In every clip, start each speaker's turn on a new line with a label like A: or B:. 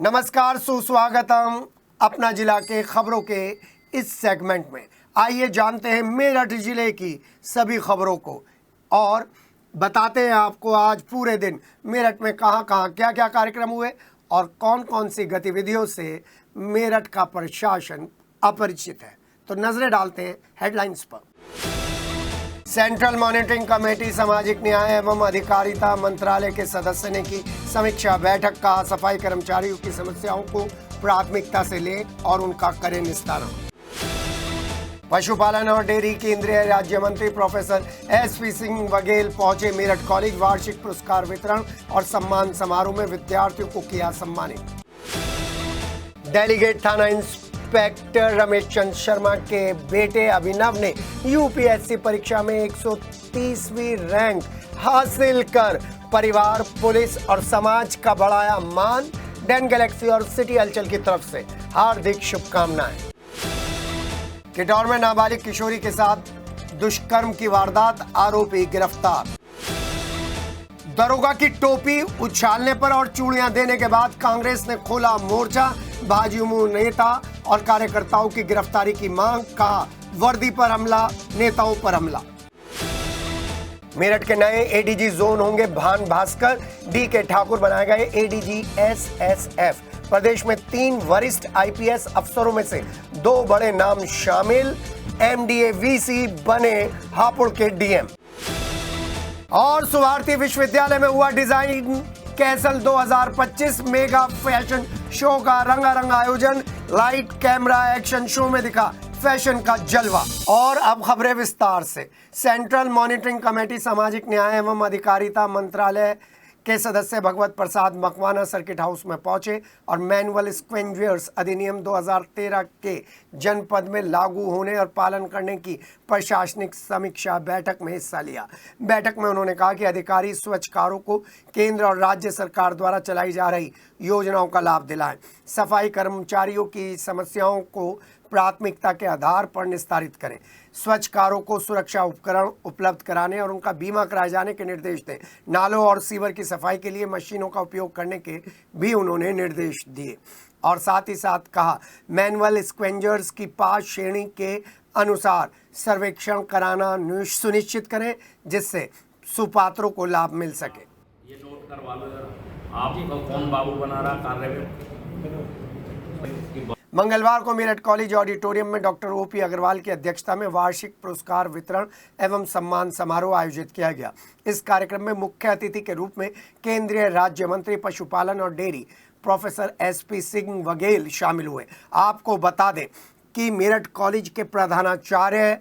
A: नमस्कार, सुस्वागतम अपना जिला के खबरों के इस सेगमेंट में। आइए जानते हैं मेरठ जिले की सभी खबरों को और बताते हैं आपको आज पूरे दिन मेरठ में कहां कहां क्या क्या कार्यक्रम हुए और कौन कौन सी गतिविधियों से मेरठ का प्रशासन अपरिचित है। तो नजरें डालते हैं हेडलाइंस पर। सेंट्रल मॉनिटरिंग कमेटी सामाजिक न्याय एवं अधिकारिता मंत्रालय के सदस्य ने की समीक्षा बैठक। का सफाई कर्मचारियों की समस्याओं को प्राथमिकता से लें और उनका करें निस्तारण। पशुपालन और डेयरी केंद्रीय राज्य मंत्री प्रोफेसर एसपी सिंह बघेल पहुंचे मेरठ कॉलेज। वार्षिक पुरस्कार वितरण और सम्मान समारोह में विद्यार्थियों को किया सम्मानित। डेलीगेट थाना इंस्पेक्टर रमेश चंद्र शर्मा के बेटे अभिनव ने यूपीएससी परीक्षा में 130वीं रैंक हासिल कर परिवार, पुलिस और समाज का बढ़ाया मान। डेन गैलेक्सी और सिटी हलचल की तरफ से हार्दिक शुभकामनाएं। किटौर में नाबालिग किशोरी के साथ दुष्कर्म की वारदात, आरोपी गिरफ्तार। दरोगा की टोपी उछालने पर और चूड़ियां देने के बाद कांग्रेस ने खोला मोर्चा। भाजयुमो नेता और कार्यकर्ताओं की गिरफ्तारी की मांग। कहा वर्दी पर हमला, नेताओं पर हमला। मेरठ के नए एडीजी जोन होंगे भान भास्कर। डी के ठाकुर बनाए गए एडीजी एसएसएफ। प्रदेश में 3 वरिष्ठ आईपीएस अफसरों में से 2 बड़े नाम शामिल। एमडीए वीसी बने हापुड़ के डीएम। और सुभारती विश्वविद्यालय में हुआ design castle 2025 mega fashion show का रंगारंग आयोजन। लाइट कैमरा एक्शन शो में दिखा फैशन का जलवा। और अब खबरें विस्तार से। सेंट्रल मॉनिटरिंग कमेटी सामाजिक न्याय एवं अधिकारिता मंत्रालय के सदस्य भगवत प्रसाद मकवाना सर्किट हाउस में पहुंचे और मैनुअल स्क्वेंजर्स अधिनियम 2013 के जनपद में लागू होने और पालन करने की प्रशासनिक समीक्षा बैठक में हिस्सा लिया। बैठक में उन्होंने कहा कि अधिकारी स्वच्छकारों को केंद्र और राज्य सरकार द्वारा चलाई जा रही योजनाओं का लाभ दिलाएं। सफाई कर्मचारियों की समस्याओं को प्राथमिकता के आधार पर निस्तारित करें। स्वच्छकारों को सुरक्षा उपकरण उपलब्ध कराने और उनका बीमा कराए जाने के निर्देश दें। नालों और सीवर की सफाई के लिए मशीनों का उपयोग करने के भी उन्होंने निर्देश दिए और साथ ही साथ कहा मैनुअल स्क्वेंजर्स की 5 श्रेणी के अनुसार सर्वेक्षण कराना सुनिश्चित करें जिससे सुपात्रों को लाभ मिल सके।
B: ये नोट करवा लो जरा, आपको कौन बाबू बना रहा कार्य।
A: मंगलवार को मेरठ कॉलेज ऑडिटोरियम में डॉक्टर ओपी अग्रवाल की अध्यक्षता में वार्षिक पुरस्कार वितरण एवं सम्मान समारोह आयोजित किया गया। इस कार्यक्रम में मुख्य अतिथि के रूप में केंद्रीय राज्य मंत्री पशुपालन और dairy professor SP Singh Baghel शामिल हुए। आपको बता दें कि मेरठ कॉलेज के प्रधानाचार्य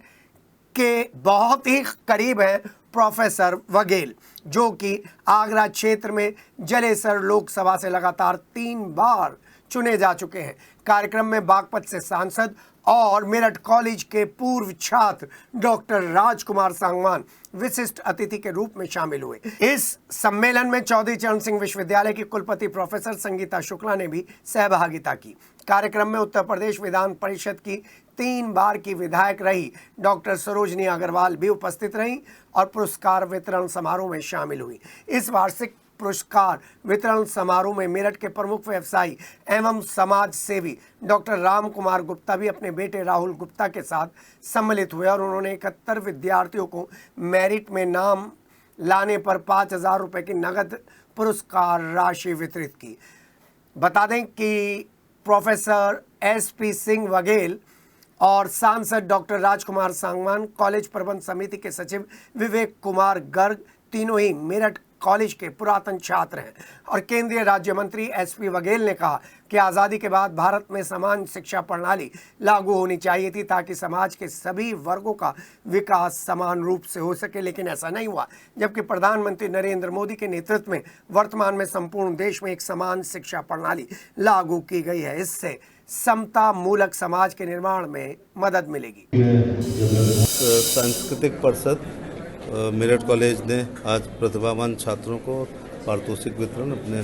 A: के बहुत ही करीब हैं प्रोफेसर बघेल, जो कि आगरा क्षेत्र में जलेसर लोकसभा से लगातार 3 बार चुने जा चुके हैं। कार्यक्रम में बागपत से सांसद और मेरठ कॉलेज के पूर्व छात्र डॉक्टर राजकुमार सांगवान विशिष्ट अतिथि के रूप में शामिल हुए। इस सम्मेलन में चौधरी चरण सिंह विश्वविद्यालय की कुलपति प्रोफेसर संगीता शुक्ला ने भी सहभागिता की। कार्यक्रम में उत्तर प्रदेश विधान परिषद की 3 बार की विधायक रही डॉक्टर सरोजनी अग्रवाल भी उपस्थित रहीं और पुरस्कार वितरण समारोह में शामिल हुई। इस वार्षिक पुरस्कार वितरण समारोह में मेरठ के प्रमुख व्यवसायी एवं समाज सेवी डॉक्टर राम कुमार गुप्ता भी अपने बेटे राहुल गुप्ता के साथ सम्मिलित हुए और उन्होंने 71 विद्यार्थियों को मेरिट में नाम लाने पर 5,000 रुपये की नगद पुरस्कार राशि वितरित की। बता दें कि प्रोफेसर एसपी सिंह बघेल और सांसद डॉक्टर राजकुमार सांगवान, कॉलेज प्रबंध समिति के सचिव विवेक कुमार गर्ग तीनों ही मेरठ कॉलेज के पुरातन छात्र हैं। और केंद्रीय राज्य मंत्री एसपी बघेल ने कहा कि आज़ादी के बाद भारत में समान शिक्षा प्रणाली लागू होनी चाहिए थी ताकि समाज के सभी वर्गों का विकास समान रूप से हो सके, लेकिन ऐसा नहीं हुआ। जबकि प्रधानमंत्री नरेंद्र मोदी के नेतृत्व में वर्तमान में संपूर्ण देश में एक समान शिक्षा प्रणाली लागू की गई है। इससे समता मूलक समाज के निर्माण में मदद मिलेगी।
C: सांस्कृतिक परिषद मेरठ कॉलेज ने आज प्रतिभावान छात्रों को पारितोषिक वितरण अपने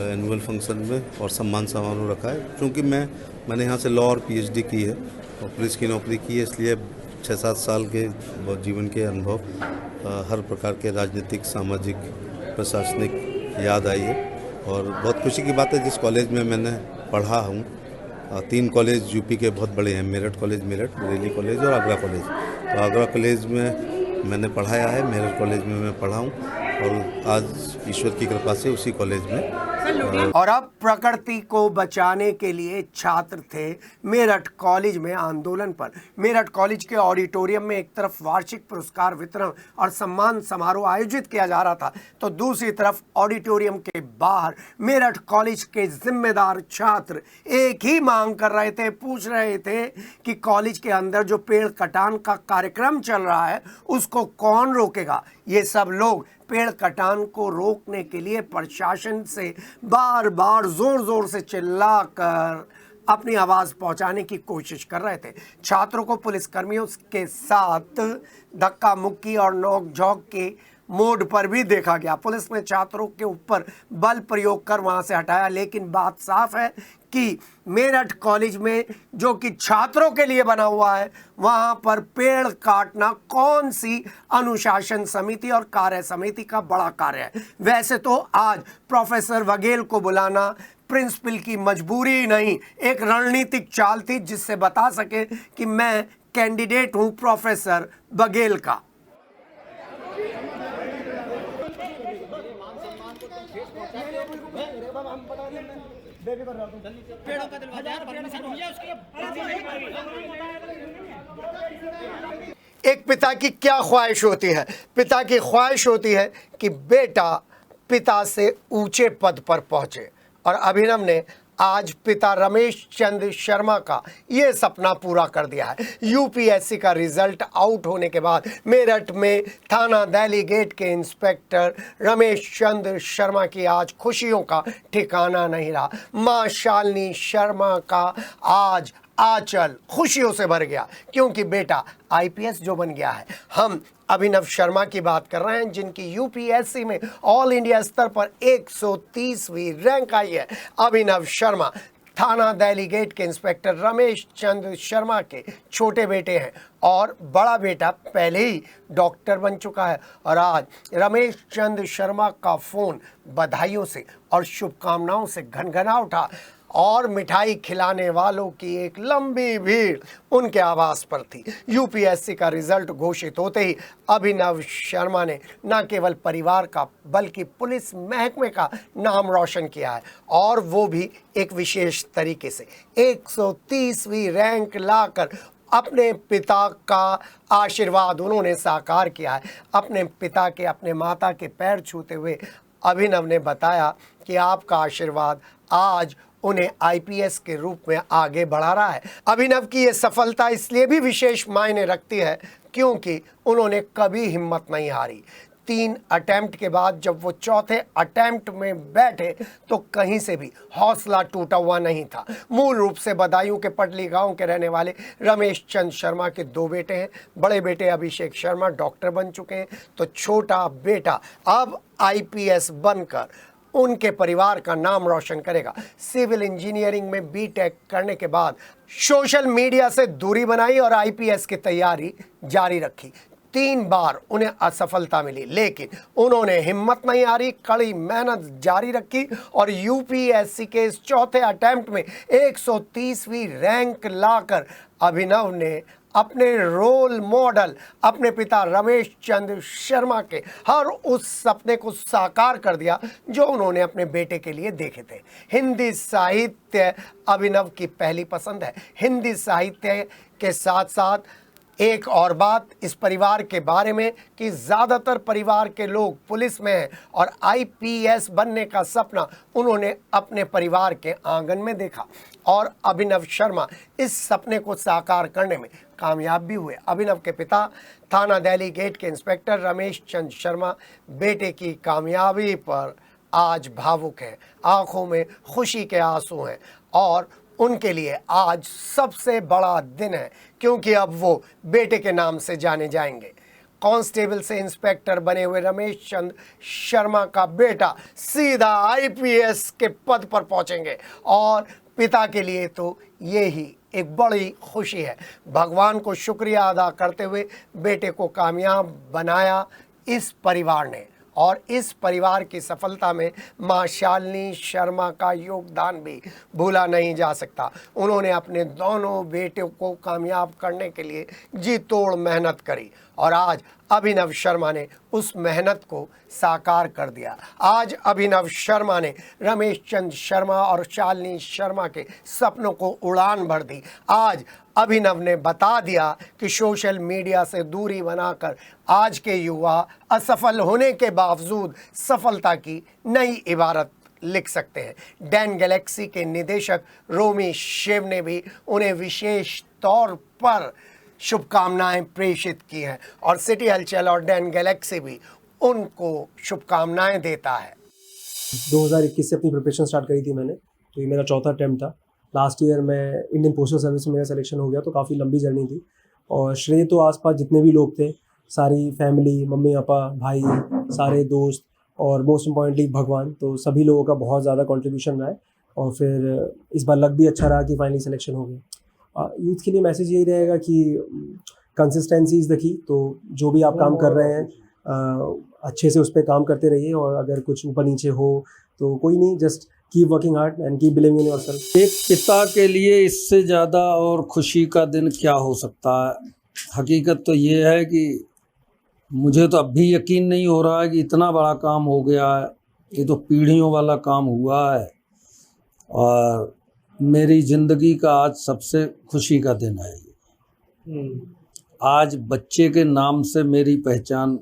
C: एनुअल फंक्शन में और सम्मान समारोह रखा है। क्योंकि मैंने यहाँ से लॉ और पीएचडी की है और पुलिस की नौकरी की है, इसलिए 6-7 साल के जीवन के अनुभव हर प्रकार के राजनीतिक, सामाजिक, प्रशासनिक याद आई है और बहुत खुशी की बात है जिस कॉलेज में मैंने पढ़ा हूँ, 3 कॉलेज यूपी के बहुत बड़े हैं, मेरठ कॉलेज मेरठ, बरेली कॉलेज और आगरा कॉलेज। तो आगरा कॉलेज में मैंने पढ़ाया है, मेरठ कॉलेज में मैं पढ़ा हूँ और आज ईश्वर की कृपा से उसी कॉलेज में।
A: और अब प्रकृति को बचाने के लिए छात्र थे मेरठ कॉलेज में आंदोलन पर। मेरठ कॉलेज के ऑडिटोरियम में एक तरफ वार्षिक पुरस्कार वितरण और सम्मान समारोह आयोजित किया जा रहा था, तो दूसरी तरफ ऑडिटोरियम के बाहर मेरठ कॉलेज के जिम्मेदार छात्र एक ही मांग कर रहे थे, पूछ रहे थे कि कॉलेज के अंदर जो पेड़ कटान का कार्यक्रम चल रहा है उसको कौन रोकेगा। ये सब लोग पेड़ कटान को रोकने के लिए प्रशासन से बार बार जोर जोर से चिल्लाकर अपनी आवाज पहुंचाने की कोशिश कर रहे थे। छात्रों को पुलिसकर्मियों के साथ धक्का मुक्की और नोक झोंक के मोड पर भी देखा गया। पुलिस ने छात्रों के ऊपर बल प्रयोग कर वहां से हटाया, लेकिन बात साफ है कि मेरठ कॉलेज में जो कि छात्रों के लिए बना हुआ है, वहां पर पेड़ काटना कौन सी अनुशासन समिति और कार्य समिति का बड़ा कार्य है। वैसे तो आज प्रोफेसर बघेल को बुलाना प्रिंसिपल की मजबूरी नहीं, एक रणनीतिक चाल थी जिससे बता सके कि मैं कैंडिडेट हूं प्रोफेसर बघेल का। एक पिता की क्या ख्वाहिश होती है? पिता की ख्वाहिश होती है कि बेटा पिता से ऊंचे पद पर पहुंचे, और अभिनव ने आज पिता रमेश चंद्र शर्मा का ये सपना पूरा कर दिया है। यूपीएससी का रिजल्ट आउट होने के बाद मेरठ में थाना दिल्ली गेट के इंस्पेक्टर रमेश चंद्र शर्मा की आज खुशियों का ठिकाना नहीं रहा। मां शालिनी शर्मा का आज आंचल खुशियों से भर गया, क्योंकि बेटा आईपीएस जो बन गया है। हम अभिनव शर्मा की बात कर रहे हैं, जिनकी यूपीएससी में ऑल इंडिया स्तर पर 130वीं रैंक आई है। अभिनव शर्मा थाना दिल्ली गेट के इंस्पेक्टर रमेश चंद्र शर्मा के छोटे बेटे हैं, और बड़ा बेटा पहले ही डॉक्टर बन चुका है। और आज रमेश चंद्र शर्मा का फ़ोन बधाइयों से और शुभकामनाओं से घनघना उठा, और मिठाई खिलाने वालों की एक लंबी भीड़ उनके आवास पर थी। यूपीएससी का रिजल्ट घोषित होते ही अभिनव शर्मा ने न केवल परिवार का बल्कि पुलिस महकमे का नाम रोशन किया है, और वो भी एक विशेष तरीके से 130वीं रैंक लाकर अपने पिता का आशीर्वाद उन्होंने साकार किया है। अपने पिता के, अपने माता के पैर छूते हुए अभिनव ने बताया कि आपका आशीर्वाद आज उन्हें आईपीएस के रूप में आगे बढ़ा रहा है। अभिनव की ये सफलता इसलिए भी विशेष मायने रखती है क्योंकि उन्होंने कभी हिम्मत नहीं हारी। 3 अटेम्प्ट के बाद जब वो चौथे अटेम्प्ट में बैठे तो कहीं से भी हौसला टूटा हुआ नहीं था। मूल रूप से बदायूं के पटली गांव के रहने वाले रमेश चंद्र शर्मा के 2 बेटे हैं। बड़े बेटे अभिषेक शर्मा डॉक्टर बन चुके हैं, तो छोटा बेटा अब आईपीएस बनकर उनके परिवार का नाम रोशन करेगा। सिविल इंजीनियरिंग में बीटेक करने के बाद सोशल मीडिया से दूरी बनाई और आईपीएस की तैयारी जारी रखी। 3 बार उन्हें असफलता मिली, लेकिन उन्होंने हिम्मत नहीं हारी, कड़ी मेहनत जारी रखी, और यूपीएससी के इस चौथे अटेम्प्ट में 130वीं रैंक लाकर अभिनव ने अपने रोल मॉडल अपने पिता रमेश चंद्र शर्मा के हर उस सपने को साकार कर दिया जो उन्होंने अपने बेटे के लिए देखे थे। हिंदी साहित्य अभिनव की पहली पसंद है। हिंदी साहित्य के साथ साथ एक और बात इस परिवार के बारे में कि ज़्यादातर परिवार के लोग पुलिस में हैं, और आईपीएस बनने का सपना उन्होंने अपने परिवार के आंगन में देखा, और अभिनव शर्मा इस सपने को साकार करने में कामयाब भी हुए। अभिनव के पिता थाना दिल्ली गेट के इंस्पेक्टर रमेश चंद्र शर्मा बेटे की कामयाबी पर आज भावुक हैं, आंखों में खुशी के आंसू हैं, और उनके लिए आज सबसे बड़ा दिन है क्योंकि अब वो बेटे के नाम से जाने जाएंगे। कांस्टेबल से इंस्पेक्टर बने हुए रमेश चंद्र शर्मा का बेटा सीधा आईपीएस के पद पर पहुंचेंगे, और पिता के लिए तो ये ही एक बड़ी खुशी है। भगवान को शुक्रिया अदा करते हुए बेटे को कामयाब बनाया इस परिवार ने, और इस परिवार की सफलता में मां शालिनी शर्मा का योगदान भी भूला नहीं जा सकता। उन्होंने अपने दोनों बेटों को कामयाब करने के लिए जी तोड़ मेहनत करी और आज अभिनव शर्मा ने उस मेहनत को साकार कर दिया। आज अभिनव शर्मा ने रमेश चंद शर्मा और शालिनी शर्मा के सपनों को उड़ान भर दी। आज अभिनव ने बता दिया कि सोशल मीडिया से दूरी बनाकर आज के युवा असफल होने के बावजूद सफलता की नई इबारत लिख सकते हैं। डैन गैलेक्सी के निदेशक रोमी शिव ने भी उन्हें विशेष तौर पर शुभकामनाएं प्रेषित की हैं और सिटी हलचल और डैन गैलेक्सी भी उनको शुभकामनाएं देता है।
D: 2021 से अपनी प्रिपरेशन स्टार्ट करी थी मैंने, तो ये मेरा चौथा अटैम्प्ट था। लास्ट ईयर मैं इंडियन पोस्टल सर्विस में मेरा सिलेक्शन हो गया, तो काफ़ी लंबी जर्नी थी और श्रेय तो आसपास जितने भी लोग थे, सारी फैमिली, मम्मी पापा, भाई, सारे दोस्त और मोस्ट इम्पॉर्टेंटली भगवान, तो सभी लोगों का बहुत ज़्यादा कंट्रीब्यूशन रहा है। और फिर इस बार लक भी अच्छा रहा कि फाइनली सिलेक्शन हो गया। यूथ के लिए मैसेज यही रहेगा कि कंसिस्टेंसी इज़ द की। तो जो भी आप काम कर रहे हैं अच्छे से उस पर काम करते रहिए और अगर कुछ ऊपर नीचे हो तो कोई नहीं, just keep working hard and keep believing in yourself.
E: एक पिता के लिए इससे ज़्यादा और खुशी का दिन क्या हो सकता है। हकीकत तो ये है कि मुझे तो अब भी यकीन नहीं हो रहा है कि इतना बड़ा काम हो गया है। ये तो पीढ़ियों वाला काम हुआ है और मेरी ज़िंदगी का आज सबसे खुशी का दिन है। आज बच्चे के नाम से मेरी पहचान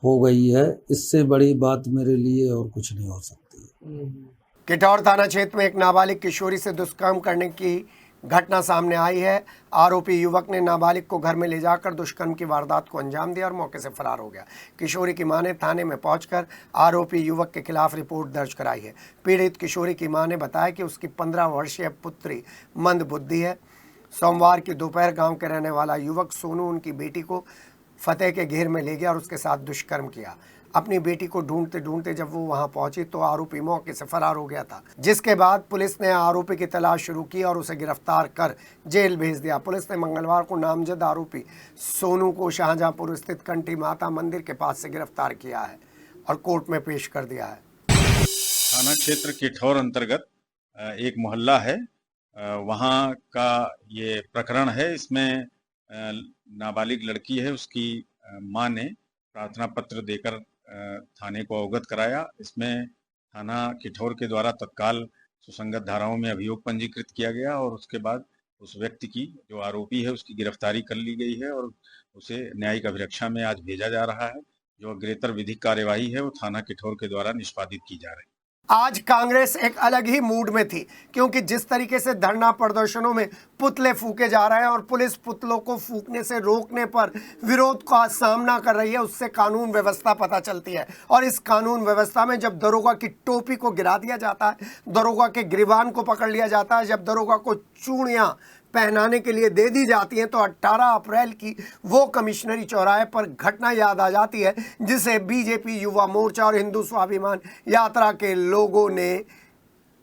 E: हो गई है, इससे बड़ी बात मेरे लिए और कुछ नहीं हो सकती।
A: किठौर थाना क्षेत्र में एक नाबालिग किशोरी से दुष्कर्म करने की घटना सामने आई है। आरोपी युवक ने नाबालिग को घर में ले जाकर दुष्कर्म की वारदात को अंजाम दिया और मौके से फरार हो गया। किशोरी की मां ने थाने में पहुंचकर आरोपी युवक के खिलाफ रिपोर्ट दर्ज कराई है। पीड़ित किशोरी की मां ने बताया कि उसकी 15 वर्षीय पुत्री मंदबुद्धि है। सोमवार की दोपहर गांव के रहने वाला युवक सोनू उनकी बेटी को फतेह के घेर में ले गया और उसके साथ दुष्कर्म किया। अपनी बेटी को ढूंढते ढूंढते जब वो वहां पहुंची तो आरोपी मौके से फरार हो गया था, जिसके बाद पुलिस ने आरोपी की तलाश शुरू की और उसे गिरफ्तार कर जेल भेज दिया। पुलिस ने मंगलवार को नामजद आरोपी सोनू को शाहजहांपुर स्थित कंठी माता मंदिर के पास से गिरफ्तार किया है और कोर्ट में पेश कर दिया है।
F: थाना क्षेत्र किठौर अंतर्गत एक मोहल्ला है, वहाँ का ये प्रकरण है। इसमें नाबालिग लड़की है, उसकी मां ने प्रार्थना पत्र देकर थाने को अवगत कराया। इसमें थाना किठौर के द्वारा तत्काल सुसंगत धाराओं में अभियोग पंजीकृत किया गया और उसके बाद उस व्यक्ति की, जो आरोपी है, उसकी गिरफ्तारी कर ली गई है और उसे न्यायिक अभिरक्षा में आज भेजा जा रहा है। जो अग्रेतर विधिक कार्यवाही है वो थाना किठौर के द्वारा निष्पादित की जा रही है।
A: आज कांग्रेस एक अलग ही मूड में थी, क्योंकि जिस तरीके से धरना प्रदर्शनों में पुतले फूके जा रहे हैं और पुलिस पुतलों को फूकने से रोकने पर विरोध का सामना कर रही है, उससे कानून व्यवस्था पता चलती है। और इस कानून व्यवस्था में जब दरोगा की टोपी को गिरा दिया जाता है, दरोगा के गिरबान को पकड़ लिया जाता है, जब दरोगा को चूड़ियां पहनाने के लिए दे दी जाती हैं, तो 18 अप्रैल की वो कमिश्नरी चौराहे पर घटना याद आ जाती है जिसे बीजेपी युवा मोर्चा और हिंदू स्वाभिमान यात्रा के लोगों ने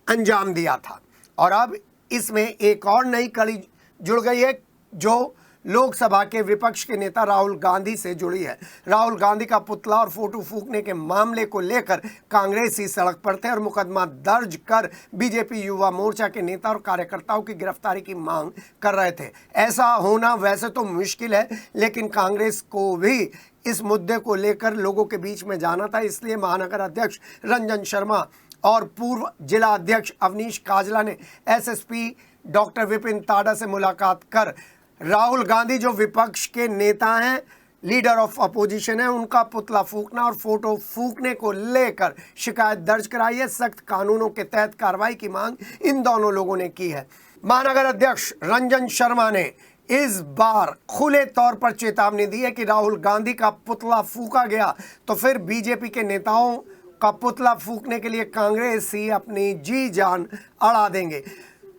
A: अंजाम दिया था। और अब इसमें एक और नई कड़ी जुड़ गई है जो लोकसभा के विपक्ष के नेता राहुल गांधी से जुड़ी है। राहुल गांधी का पुतला और फोटो फूकने के मामले को लेकर कांग्रेसी सड़क पर थे और मुकदमा दर्ज कर बीजेपी युवा मोर्चा के नेता और कार्यकर्ताओं की गिरफ्तारी की मांग कर रहे थे। ऐसा होना वैसे तो मुश्किल है, लेकिन कांग्रेस को भी इस मुद्दे को लेकर लोगों के बीच में जाना था। इसलिए महानगर अध्यक्ष रंजन शर्मा और पूर्व जिला अध्यक्ष अवनीश काजला ने एसएसपी डॉक्टर विपिन ताडा से मुलाकात कर राहुल गांधी, जो विपक्ष के नेता हैं, लीडर ऑफ अपोजिशन है, उनका पुतला फूकना और फोटो फूकने को लेकर शिकायत दर्ज कराई है। सख्त कानूनों के तहत कार्रवाई की मांग इन दोनों लोगों ने की है। महानगर अध्यक्ष रंजन शर्मा ने इस बार खुले तौर पर चेतावनी दी है कि राहुल गांधी का पुतला फूका गया तो फिर बीजेपी के नेताओं का पुतला फूकने के लिए कांग्रेसी अपनी जी जान अड़ा देंगे।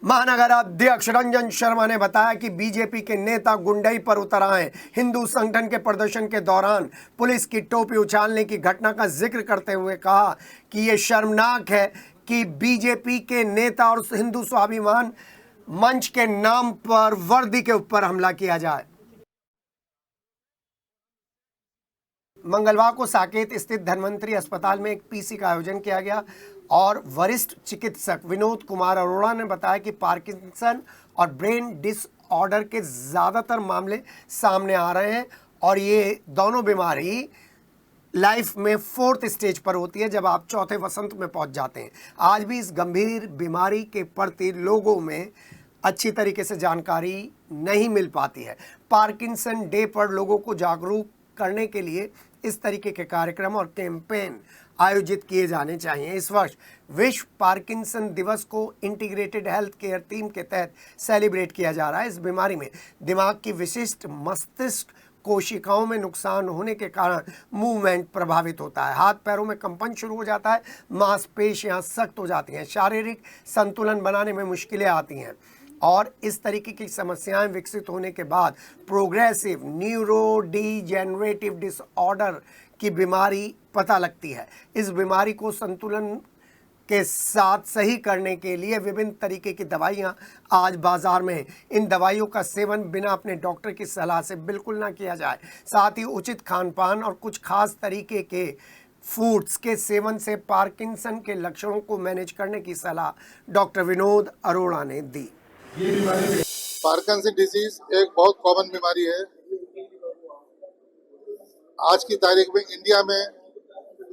A: महानगर अध्यक्ष रंजन शर्मा ने बताया कि बीजेपी के नेता गुंडई पर उतर आए। हिंदू संगठन के प्रदर्शन के दौरान पुलिस की टोपी उछालने की घटना का जिक्र करते हुए कहा कि ये शर्मनाक है कि बीजेपी के नेता और हिंदू स्वाभिमान मंच के नाम पर वर्दी के ऊपर हमला किया जाए। मंगलवार को साकेत स्थित धन्वंतरी अस्पताल में एक पीसी का आयोजन किया गया और वरिष्ठ चिकित्सक विनोद कुमार अरोड़ा ने बताया कि पार्किंसन और ब्रेन डिसऑर्डर के ज़्यादातर मामले सामने आ रहे हैं और ये दोनों बीमारी लाइफ में 4th स्टेज पर होती है जब आप चौथे वसंत में पहुंच जाते हैं। आज भी इस गंभीर बीमारी के प्रति लोगों में अच्छी तरीके से जानकारी नहीं मिल पाती है। पार्किंसन डे पर लोगों को जागरूक करने के लिए इस तरीके के कार्यक्रम और कैंपेन आयोजित किए जाने चाहिए। इस वर्ष विश्व पार्किंसन दिवस को इंटीग्रेटेड हेल्थ केयर थीम के तहत सेलिब्रेट किया जा रहा है। इस बीमारी में दिमाग की विशिष्ट मस्तिष्क कोशिकाओं में नुकसान होने के कारण मूवमेंट प्रभावित होता है, हाथ पैरों में कंपन शुरू हो जाता है, मांसपेशियां सख्त हो जाती हैं, शारीरिक संतुलन बनाने में मुश्किलें आती हैं और इस तरीके की समस्याएं विकसित होने के बाद प्रोग्रेसिव न्यूरोडीजेनरेटिव डिसऑर्डर की बीमारी पता लगती है। इस बीमारी को संतुलन के साथ सही करने के लिए विभिन्न तरीके की दवाइयां आज बाजार में हैं। इन दवाइयों का सेवन बिना अपने डॉक्टर की सलाह से बिल्कुल ना किया जाए। साथ ही उचित खान पान और कुछ खास तरीके के फूड्स के सेवन से पार्किंसन के लक्षणों को मैनेज करने की सलाह डॉक्टर विनोद अरोड़ा ने दी।
G: पार्किंसन डिजीज एक बहुत कॉमन बीमारी है। आज की तारीख में इंडिया में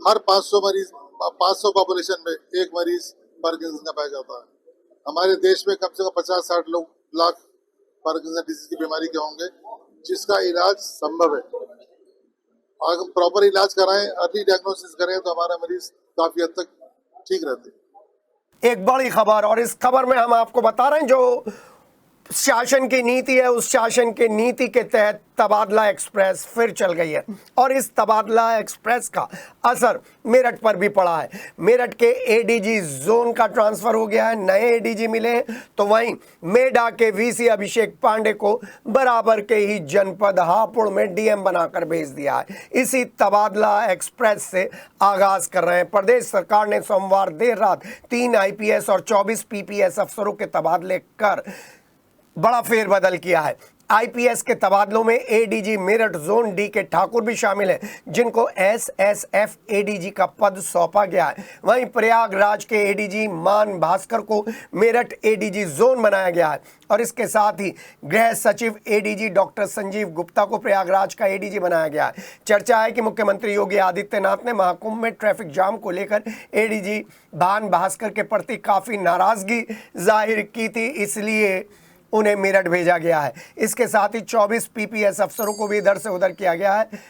G: हर 500 पॉपुलेशन में एक मरीज पार्किंसन का पाया जाता है। हमारे देश में कम से कम 50-60 लाख पार्किंसन डिजीज की बीमारी के होंगे जिसका इलाज संभव है। अगर हम प्रॉपर इलाज कराएं, अर्ली डायग्नोसिस करें तो हमारा मरीज काफी हद तक ठीक रहते हैं।
A: एक बड़ी खबर, और इस खबर में हम आपको बता रहे हैं जो शासन की नीति है उस शासन के नीति के तहत तबादला एक्सप्रेस फिर चल गई है और इस तबादला एक्सप्रेस का असर मेरठ पर भी पड़ा है। मेरठ के एडीजी जोन का ट्रांसफर हो गया है, नए एडीजी मिले हैं, तो वहीं मेडा के वीसी अभिषेक पांडे को बराबर के ही जनपद हापुड़ में डीएम बनाकर भेज दिया है। इसी तबादला एक्सप्रेस से आगाज कर रहे हैं। प्रदेश सरकार ने सोमवार देर रात 3 आईपीएस और 24 पीपीएस अफसरों के तबादले कर बड़ा फेरबदल किया है। आईपीएस के तबादलों में एडीजी मेरठ जोन डी के ठाकुर भी शामिल हैं, जिनको एसएसएफ एडीजी का पद सौंपा गया है। वहीं प्रयागराज के एडीजी मान भास्कर को मेरठ एडीजी जोन बनाया गया है और इसके साथ ही गृह सचिव एडीजी डॉक्टर संजीव गुप्ता को प्रयागराज का एडीजी बनाया गया है। चर्चा है कि मुख्यमंत्री योगी आदित्यनाथ ने महाकुंभ में ट्रैफिक जाम को लेकर एडीजी मान भास्कर के प्रति काफ़ी नाराजगी जाहिर की थी, इसलिए उन्हें मेरठ भेजा गया है। इसके साथ ही 24 पीपीएस अफसरों को भी इधर से उधर किया गया है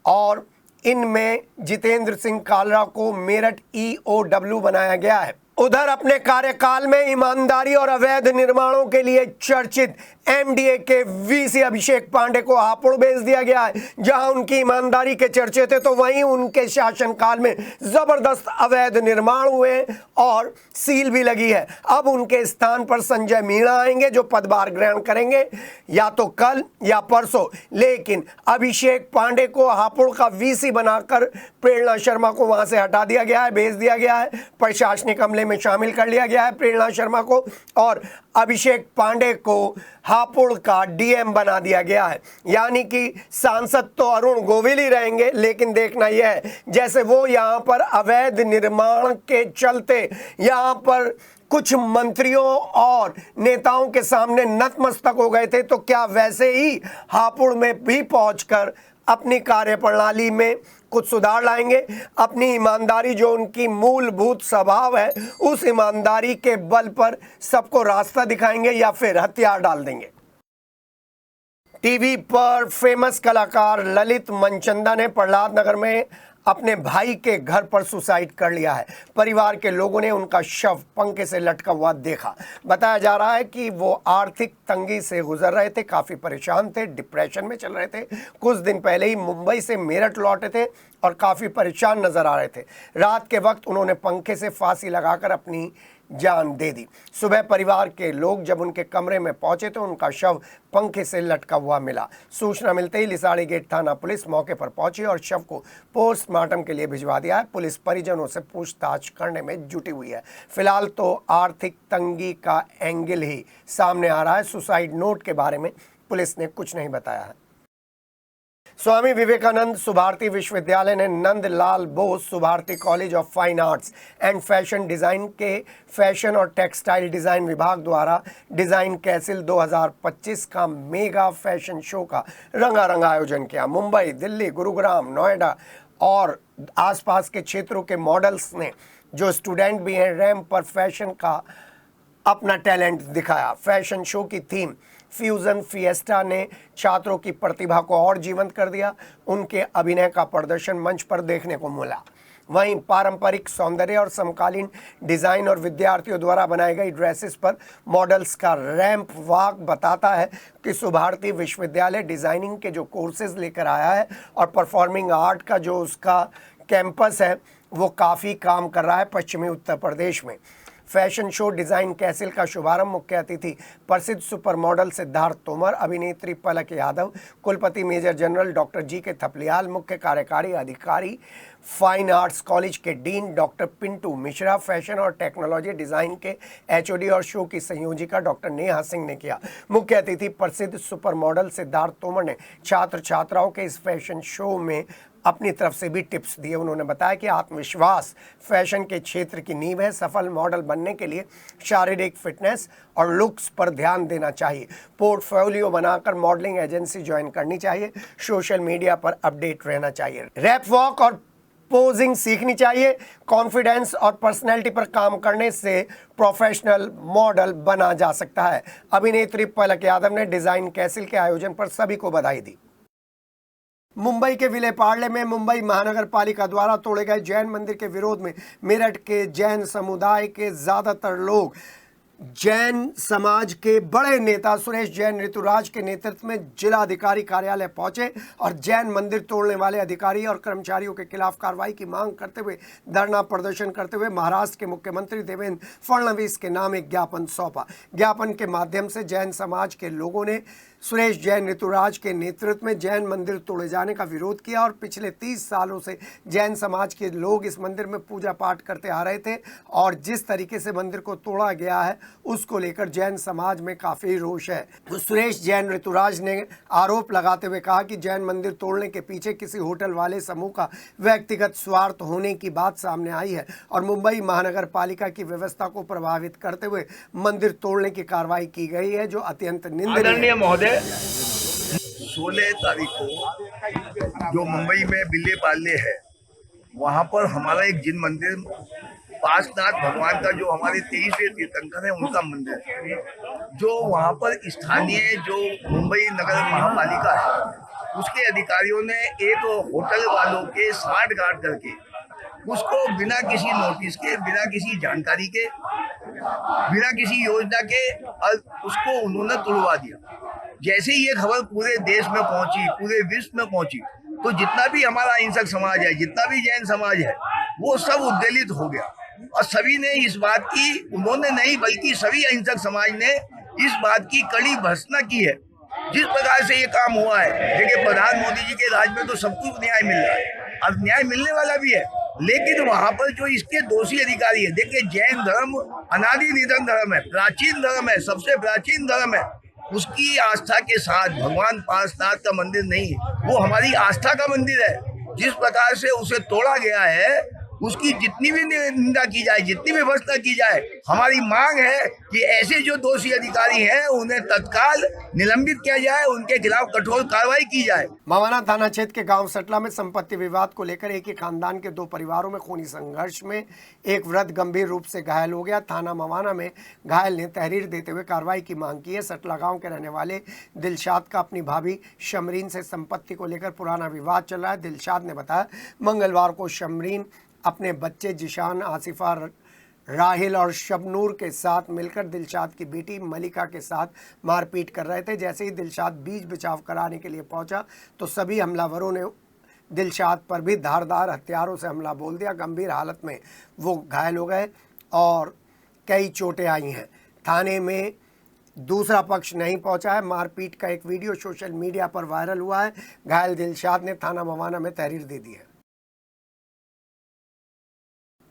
A: और इनमें जितेंद्र सिंह कालरा को मेरठ ईओडब्ल्यू बनाया गया है। उधर अपने कार्यकाल में ईमानदारी और अवैध निर्माणों के लिए चर्चित एमडीए के वीसी अभिषेक पांडे को हापुड़ भेज दिया गया है, जहां उनकी ईमानदारी के चर्चे थे, तो वहीं उनके शासनकाल में जबरदस्त अवैध निर्माण हुए और सील भी लगी है। अब उनके स्थान पर संजय मीणा आएंगे जो पदभार ग्रहण करेंगे या तो कल या परसों, लेकिन अभिषेक पांडे को हापुड़ का वीसी बनाकर प्रेरणा शर्मा को वहां से हटा दिया गया है, भेज दिया गया है। प्रशासनिक अमले में शामिल कर लिया गया है प्रेरणा शर्मा को और अभिषेक पांडे को हापुड़ का डीएम बना दिया गया है। यानी कि सांसद तो अरुण गोविल ही रहेंगे, लेकिन देखना यह है जैसे वो यहाँ पर अवैध निर्माण के चलते यहाँ पर कुछ मंत्रियों और नेताओं के सामने नतमस्तक हो गए थे, तो क्या वैसे ही हापुड़ में भी पहुंचकर अपनी कार्यप्रणाली में कुछ सुधार लाएंगे, अपनी ईमानदारी जो उनकी मूलभूत स्वभाव है उस ईमानदारी के बल पर सबको रास्ता दिखाएंगे या फिर हथियार डाल देंगे। टीवी पर फेमस कलाकार ललित मनचंदा ने प्रहलाद नगर में अपने भाई के घर पर सुसाइड कर लिया है। परिवार के लोगों ने उनका शव पंखे से लटका हुआ देखा। बताया जा रहा है कि वो आर्थिक तंगी से गुजर रहे थे, काफ़ी परेशान थे, डिप्रेशन में चल रहे थे। कुछ दिन पहले ही मुंबई से मेरठ लौटे थे और काफ़ी परेशान नजर आ रहे थे। रात के वक्त उन्होंने पंखे से फांसी लगाकर अपनी जान दे दी। सुबह परिवार के लोग जब उनके कमरे में पहुंचे तो उनका शव पंखे से लटका हुआ मिला। सूचना मिलते ही लिसाड़ी गेट थाना पुलिस मौके पर पहुंची और शव को पोस्टमार्टम के लिए भिजवा दिया है। पुलिस परिजनों से पूछताछ करने में जुटी हुई है। फिलहाल तो आर्थिक तंगी का एंगल ही सामने आ रहा है। सुसाइड नोट के बारे में पुलिस ने कुछ नहीं बताया है। स्वामी विवेकानंद सुभारती विश्वविद्यालय ने Nandlal Bose Subharti college of fine arts and fashion design के फैशन और टेक्सटाइल डिज़ाइन विभाग द्वारा डिज़ाइन कैसिल 2025 का मेगा फैशन शो का रंगारंग आयोजन किया। मुंबई, दिल्ली, गुरुग्राम, नोएडा और आसपास के क्षेत्रों के मॉडल्स ने, जो स्टूडेंट भी हैं, रैंप पर फैशन का अपना टैलेंट दिखाया। फैशन शो की थीम फ्यूजन फिएस्टा ने छात्रों की प्रतिभा को और जीवंत कर दिया। उनके अभिनय का प्रदर्शन मंच पर देखने को मिला। वहीं पारंपरिक सौंदर्य और समकालीन डिज़ाइन और विद्यार्थियों द्वारा बनाई गई ड्रेसेस पर मॉडल्स का रैंप वॉक बताता है कि सुभारती विश्वविद्यालय डिज़ाइनिंग के जो कोर्सेज लेकर आया है और परफॉर्मिंग आर्ट का जो उसका कैंपस है वो काफ़ी काम कर रहा है पश्चिमी उत्तर प्रदेश में। फैशन शो डिज़ाइन कैसिल का शुभारंभ मुख्य अतिथि प्रसिद्ध सुपर मॉडल सिद्धार्थ तोमर, अभिनेत्री पलक यादव, कुलपति major general doctor G K. Thapliyal, मुख्य कार्यकारी अधिकारी फाइन आर्ट्स कॉलेज के dean doctor Pintu Mishra, fashion और टेक्नोलॉजी डिज़ाइन के एचओडी और शो की संयोजिका डॉक्टर नेहा सिंह ने किया। मुख्य अतिथि प्रसिद्ध सुपर मॉडल सिद्धार्थ तोमर ने छात्र छात्राओं के इस फैशन शो में अपनी तरफ से भी टिप्स दिए। उन्होंने बताया कि आत्मविश्वास फैशन के क्षेत्र की नींव है। सफल मॉडल बनने के लिए शारीरिक फिटनेस और लुक्स पर ध्यान देना चाहिए। पोर्टफोलियो बनाकर मॉडलिंग एजेंसी ज्वाइन करनी चाहिए। सोशल मीडिया पर अपडेट रहना चाहिए। रैप वॉक और पोजिंग सीखनी चाहिए। कॉन्फिडेंस और पर्सनैलिटी पर काम करने से प्रोफेशनल मॉडल बना जा सकता है। अभिनेत्री पलक यादव ने डिज़ाइन कैसिल के आयोजन पर सभी को बधाई दी। मुंबई के विलेपार्ले में मुंबई महानगर पालिका द्वारा तोड़े गए जैन मंदिर के विरोध में मेरठ के जैन समुदाय के ज़्यादातर लोग जैन समाज के बड़े नेता सुरेश जैन ऋतुराज के नेतृत्व में जिलाधिकारी कार्यालय पहुंचे और जैन मंदिर तोड़ने वाले अधिकारी और कर्मचारियों के खिलाफ कार्रवाई की मांग करते हुए धरना प्रदर्शन करते हुए महाराष्ट्र के मुख्यमंत्री देवेंद्र फडणवीस के नाम एक ज्ञापन सौंपा। ज्ञापन के माध्यम से जैन समाज के लोगों ने सुरेश जैन ऋतुराज के नेतृत्व में जैन मंदिर तोड़े जाने का विरोध किया और पिछले 30 सालों से जैन समाज के लोग इस मंदिर में पूजा पाठ करते आ रहे थे और जिस तरीके से मंदिर को तोड़ा गया है उसको लेकर जैन समाज में काफ़ी रोष है। सुरेश जैन ऋतुराज ने आरोप लगाते हुए कहा कि जैन मंदिर तोड़ने के पीछे किसी होटल वाले समूह का व्यक्तिगत स्वार्थ होने की बात सामने आई है और मुंबई महानगर पालिका की व्यवस्था को प्रभावित करते हुए मंदिर तोड़ने की कार्रवाई की गई है, जो अत्यंत निंदनीय है।
H: 16 तारीख को जो मुंबई में विलेपार्ले है वहाँ पर हमारा एक जिन मंदिर पार्श्वनाथ भगवान का जो हमारे 23वें तीर्थंकर है उनका मंदिर है, जो वहाँ पर स्थानीय जो मुंबई नगर महापालिका है उसके अधिकारियों ने एक होटल वालों के साठ गांठ करके उसको बिना किसी नोटिस के, बिना किसी जानकारी के, बिना किसी योजना के उसको उन्होंने तुड़वा दिया। जैसे ही ये खबर पूरे देश में पहुंची, पूरे विश्व में पहुंची, तो जितना भी हमारा अहिंसक समाज है, जितना भी जैन समाज है, वो सब उद्वेलित हो गया और सभी ने इस बात की, उन्होंने नहीं बल्कि सभी अहिंसक समाज ने इस बात की कड़ी भर्त्सना की है। जिस प्रकार से ये काम हुआ है, देखिए प्रधान मोदी जी के राज में तो सब कुछ न्याय मिल रहा है और न्याय मिलने वाला भी है, लेकिन वहाँ पर जो इसके दोषी अधिकारी है, देखिए जैन धर्म अनादि निधन धर्म है, प्राचीन धर्म है, सबसे प्राचीन धर्म है। उसकी आस्था के साथ भगवान पार्श्वनाथ का मंदिर नहीं, वो हमारी आस्था का मंदिर है। जिस प्रकार से उसे तोड़ा गया है उसकी जितनी भी निंदा की जाए, जितनी भी भर्त्सना की जाए, हमारी मांग है कि ऐसे जो दोषी अधिकारी हैं उन्हें तत्काल निलंबित किया जाए, उनके खिलाफ कठोर कार्रवाई की जाए।
A: मवाना थाना क्षेत्र के गांव सटला में संपत्ति विवाद को लेकर एक ही खानदान के 2 परिवारों में खूनी संघर्ष में एक वृद्ध गंभीर रूप से घायल हो गया। थाना मवाना में घायल ने तहरीर देते हुए कार्रवाई की मांग की है। सटला गाँव के रहने वाले दिलशाद का अपनी भाभी शमरीन से संपत्ति को लेकर पुराना विवाद चल रहा है। दिलशाद ने बताया मंगलवार को शमरीन अपने बच्चे जिशान, आसिफा, राहिल और शबनूर के साथ मिलकर दिलशाद की बेटी मलिका के साथ मारपीट कर रहे थे। जैसे ही दिलशाद बीच बचाव कराने के लिए पहुंचा तो सभी हमलावरों ने दिलशाद पर भी धारदार हथियारों से हमला बोल दिया। गंभीर हालत में वो घायल हो गए और कई चोटें आई हैं। थाने में दूसरा पक्ष नहीं पहुंचा है। मारपीट का एक वीडियो सोशल मीडिया पर वायरल हुआ है। घायल दिलशाद ने थाना मवाना में तहरीर दे दी है।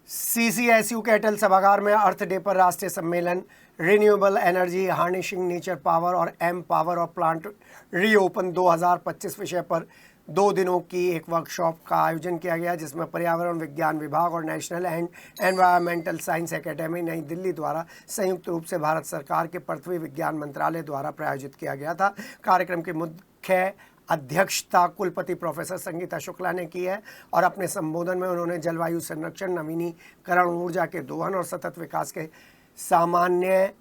A: CCSU के अटल सभागार में अर्थ डे पर राष्ट्रीय सम्मेलन renewable energy, harnessing nature power और एम पावर और प्लांट रीओपन 2025 विषय पर 2 दिनों की एक वर्कशॉप का आयोजन किया गया, जिसमें पर्यावरण विज्ञान विभाग और national and environmental science academy नई दिल्ली द्वारा संयुक्त रूप से भारत सरकार के पृथ्वी विज्ञान मंत्रालय द्वारा प्रायोजित किया गया था। कार्यक्रम की मुख्य अध्यक्षता कुलपति प्रोफेसर संगीता शुक्ला ने की है और अपने संबोधन में उन्होंने जलवायु संरक्षण, नवीनीकरण ऊर्जा के दोहन और सतत विकास के सामान्य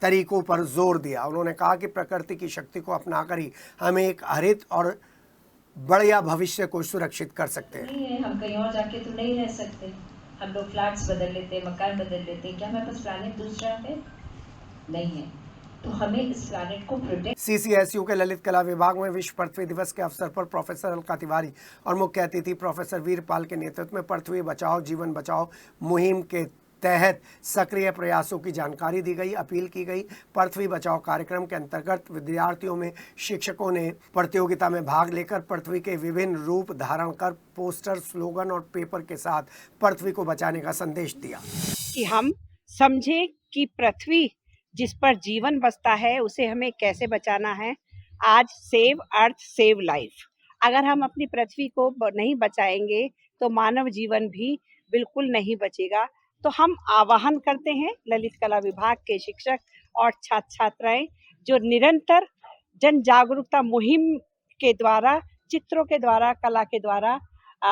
A: तरीकों पर जोर दिया। उन्होंने कहा कि प्रकृति की शक्ति को अपनाकर ही हम एक हरित और बढ़िया भविष्य को सुरक्षित कर सकते हैं।
I: नहीं है, हम कहीं और जाके तो नहीं रह सकते। हम लोग फ्लैट्स बदल लेते हैं, मकान बदल लेते हैं, क्या हमारे पास प्लानिट दूसरा है? नहीं है, तो हमें इस प्लानिट को प्रोटेक्ट।
A: CCSU के ललित कला विभाग में विश्व पृथ्वी दिवस के अवसर पर प्रोफेसर अलका तिवारी और मुख्य अतिथि प्रोफेसर वीरपाल के नेतृत्व में पृथ्वी बचाओ जीवन बचाओ मुहिम के तहत सक्रिय प्रयासों की जानकारी दी गई। अपील की गई। पृथ्वी बचाओ कार्यक्रम के अंतर्गत विद्यार्थियों में शिक्षकों ने प्रतियोगिता में भाग लेकर पृथ्वी के विभिन्न रूप धारण कर पोस्टर, स्लोगन और पेपर के साथ पृथ्वी को बचाने का संदेश दिया।
J: कि हम समझे कि पृथ्वी जिस पर जीवन बसता है उसे हमें कैसे बचाना है। आज सेव अर्थ सेव लाइफ। अगर हम अपनी पृथ्वी को नहीं बचाएंगे तो मानव जीवन भी बिल्कुल नहीं बचेगा। तो हम आह्वान करते हैं ललित कला विभाग के शिक्षक और छात्र छात्राएं जो निरंतर जन जागरूकता मुहिम के द्वारा, चित्रों के द्वारा, कला के द्वारा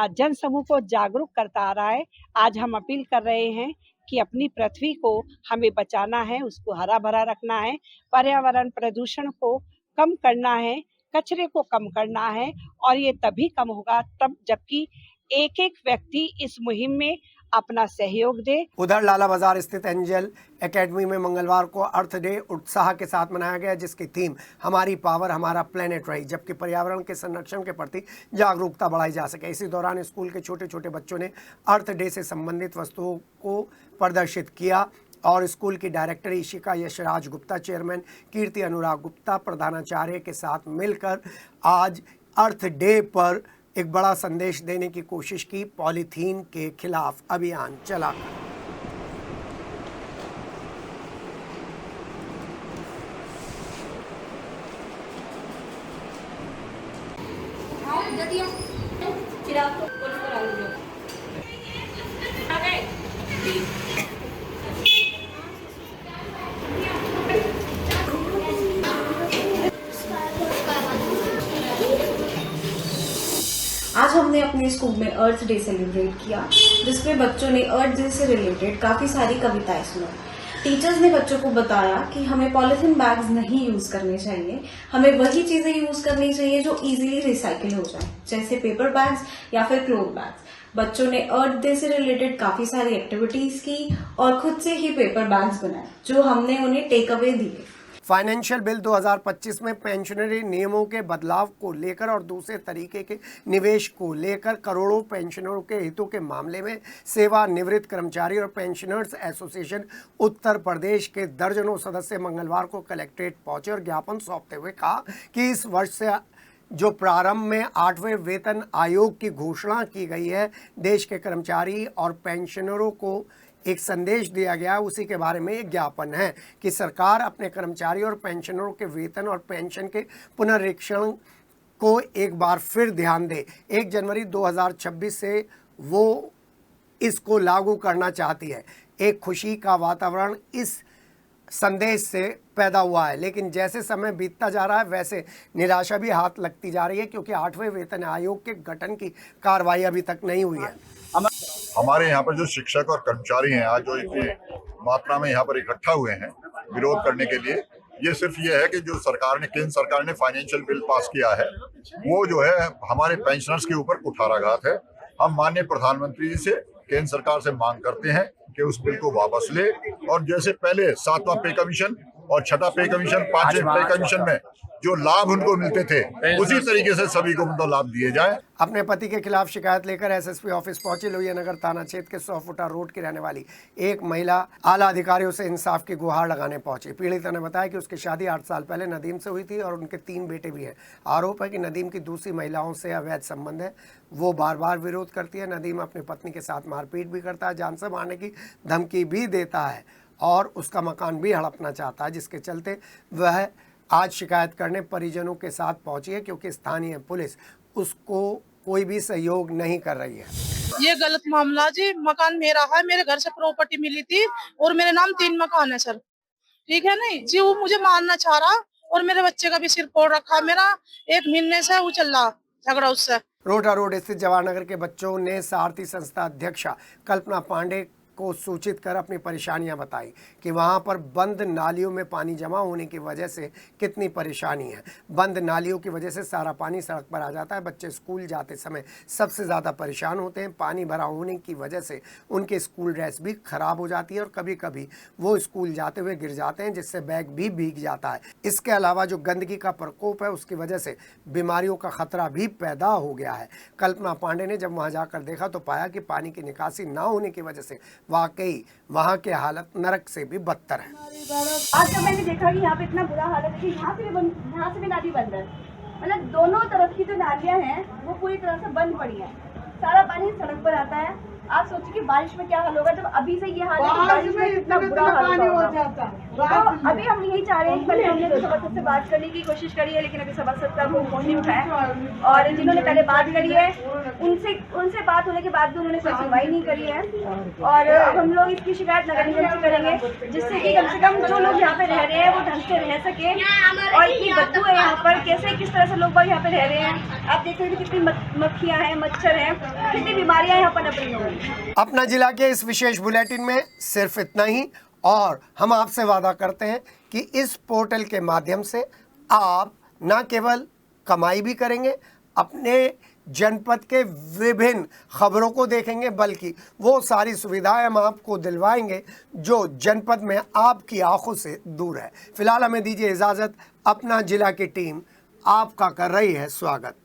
J: जन समूह को जागरूक करता आ रहा है। आज हम अपील कर रहे हैं कि अपनी पृथ्वी को हमें बचाना है, उसको हरा भरा रखना है, पर्यावरण प्रदूषण को कम करना है, कचरे को कम करना है और ये तभी कम होगा तब जबकि एक एक व्यक्ति इस मुहिम में अपना सहयोग दे।
A: उधर लाला बाजार स्थित एंजल एकेडमी में मंगलवार को अर्थ डे उत्साह के साथ मनाया गया, जिसकी थीम हमारी पावर हमारा प्लेनेट रही, जबकि पर्यावरण के संरक्षण के प्रति जागरूकता बढ़ाई जा सके। इसी दौरान स्कूल के छोटे छोटे बच्चों ने अर्थ डे से संबंधित वस्तुओं को प्रदर्शित किया और स्कूल की डायरेक्टर ईशिका यशराज गुप्ता, चेयरमैन कीर्ति अनुराग गुप्ता, प्रधानाचार्य के साथ मिलकर आज अर्थ डे पर एक बड़ा संदेश देने की कोशिश की। पॉलीथीन के खिलाफ अभियान चला।
K: आज हमने अपने स्कूल में अर्थ डे सेलिब्रेट किया, जिसमें बच्चों ने अर्थ डे से रिलेटेड काफी सारी कविताएं सुनाई। टीचर्स ने बच्चों को बताया कि हमें पॉलिथीन बैग्स नहीं यूज करने चाहिए, हमें वही चीजें यूज करनी चाहिए जो इजीली रिसाइकिल हो जाए, जैसे पेपर बैग्स या फिर क्लोथ बैग्स। बच्चों ने अर्थ डे से रिलेटेड काफी सारी एक्टिविटीज की और खुद से ही पेपर बैग्स बनाए जो हमने उन्हें टेक अवे दिए।
A: फाइनेंशियल बिल 2025 में पेंशनरी नियमों के बदलाव को लेकर और दूसरे तरीके के निवेश को लेकर करोड़ों पेंशनरों के हितों के मामले में सेवानिवृत्त कर्मचारी और पेंशनर्स एसोसिएशन उत्तर प्रदेश के दर्जनों सदस्य मंगलवार को कलेक्ट्रेट पहुंचे और ज्ञापन सौंपते हुए कहा कि इस वर्ष से जो प्रारंभ में 8वें वेतन आयोग की घोषणा की गई है, देश के कर्मचारी और पेंशनरों को एक संदेश दिया गया, उसी के बारे में एक ज्ञापन है कि सरकार अपने कर्मचारी और पेंशनरों के वेतन और पेंशन के पुनरीक्षण को एक बार फिर ध्यान दे। 1 जनवरी 2026 से वो इसको लागू करना चाहती है। एक खुशी का वातावरण इस संदेश से पैदा हुआ है, लेकिन जैसे समय बीतता जा रहा है वैसे निराशा भी हाथ लगती जा रही है, क्योंकि 8वें वेतन आयोग के गठन की कार्रवाई अभी तक नहीं हुई है।
L: हमारे यहाँ पर जो शिक्षक और कर्मचारी हैं आज जो इतनी मात्रा में यहाँ पर इकट्ठा हुए हैं विरोध करने के लिए, ये सिर्फ ये है कि जो सरकार ने, केंद्र सरकार ने फाइनेंशियल बिल पास किया है वो जो है हमारे पेंशनर्स के ऊपर कुठाराघात है। हम माननीय प्रधानमंत्री जी से, केंद्र सरकार से मांग करते हैं कि उस बिल को वापस ले और जैसे पहले 7वां पे कमीशन और 6ठा पे कमीशन, 5वें पे कमीशन में जो लाभ उनको मिलते थे उसी तरीके से सभी को मतलब लाभ दिए जाए।
A: अपने पति के खिलाफ शिकायत लेकर एसएसपी ऑफिस पहुंची लोहिया नगर थाना क्षेत्र के 100 फुटा रोड की रहने वाली एक महिला आला अधिकारियों से इंसाफ की गुहार लगाने पहुंची। पीड़िता ने बताया कि उसकी शादी 8 साल पहले नदीम से हुई थी और उनके 3 बेटे भी हैं। आरोप है कि नदीम की दूसरी महिलाओं से अवैध संबंध है। वो बार बार विरोध करती है। नदीम अपनी पत्नी के साथ मारपीट भी करता है, जान से मारने की धमकी भी देता है और उसका मकान भी हड़पना चाहता है, जिसके चलते वह आज शिकायत करने परिजनों के साथ पहुंची है, क्योंकि स्थानीय पुलिस उसको कोई भी सहयोग नहीं कर रही है।
M: ये गलत मामला जी। मकान मेरा है, मेरे घर से प्रॉपर्टी मिली थी और मेरे नाम 3 मकान है सर, ठीक है नहीं जी। वो मुझे मारना चाह रहा और मेरे बच्चे का भी सिर फोड़ रखा। मेरा 1 महीने से वो चल रहा झगड़ा उससे।
A: रोटा रोड स्थित जवाहरनगर के बच्चों ने सारथी संस्था अध्यक्षा कल्पना पांडे को सूचित कर अपनी परेशानियां बताई कि वहां पर बंद नालियों में पानी जमा होने की वजह से कितनी परेशानी है। बंद नालियों की वजह से सारा पानी सड़क पर आ जाता है। बच्चे स्कूल जाते समय सबसे ज़्यादा परेशान होते हैं। पानी भरा होने की वजह से उनके स्कूल ड्रेस भी खराब हो जाती है और कभी कभी वो स्कूल जाते हुए गिर जाते हैं, जिससे बैग भी भीग जाता है। इसके अलावा जो गंदगी का प्रकोप है उसकी वजह से बीमारियों का खतरा भी पैदा हो गया है। कल्पना पांडे ने जब वहां जाकर देखा तो पाया कि पानी की निकासी ना होने की वजह से वाकई वहाँ की हालत नरक से भी बदतर है।
K: आज जब मैंने देखा कि यहाँ पे इतना बुरा हालत है कि यहाँ से भी नाली बंद है, मतलब दोनों तरफ की जो नालियाँ हैं वो पूरी तरह से बंद पड़ी है। सारा पानी सड़क पर आता है। आप सोचिए कि बारिश में क्या हाल होगा जब अभी से ये हाल है, बारिश में कितना बुरा हाल होगा। तो अभी हम यही चाह रहे हैं, पहले हमने तो सभासद से बात करने की कोशिश करी है लेकिन अभी सभासद का वो फोन नहीं उठाया और जिन्होंने पहले बात करी है उनसे बात होने के बाद भी उन्होंने कोई सुनवाई नहीं करी है। और अब हम लोग इसकी शिकायत नगर निगम से करेंगे जिससे कि कम से कम जो लोग यहाँ पे रह रहे हैं वो ढंग से रह सके। और इतनी बदबू है यहाँ पर, कैसे किस तरह से लोग यहाँ पे रह रहे हैं। आप देख रहे हैं कितनी मक्खियाँ हैं, मच्छर हैं, कितनी बीमारियाँ यहाँ पर नपी हुई हैं।
A: अपना जिला के इस विशेष बुलेटिन में सिर्फ इतना ही और हम आपसे वादा करते हैं कि इस पोर्टल के माध्यम से आप न केवल कमाई भी करेंगे, अपने जनपद के विभिन्न खबरों को देखेंगे, बल्कि वो सारी सुविधाएं हम आपको दिलवाएंगे जो जनपद में आपकी आंखों से दूर है। फिलहाल हमें दीजिए इजाज़त। अपना जिला की टीम आपका कर रही है स्वागत।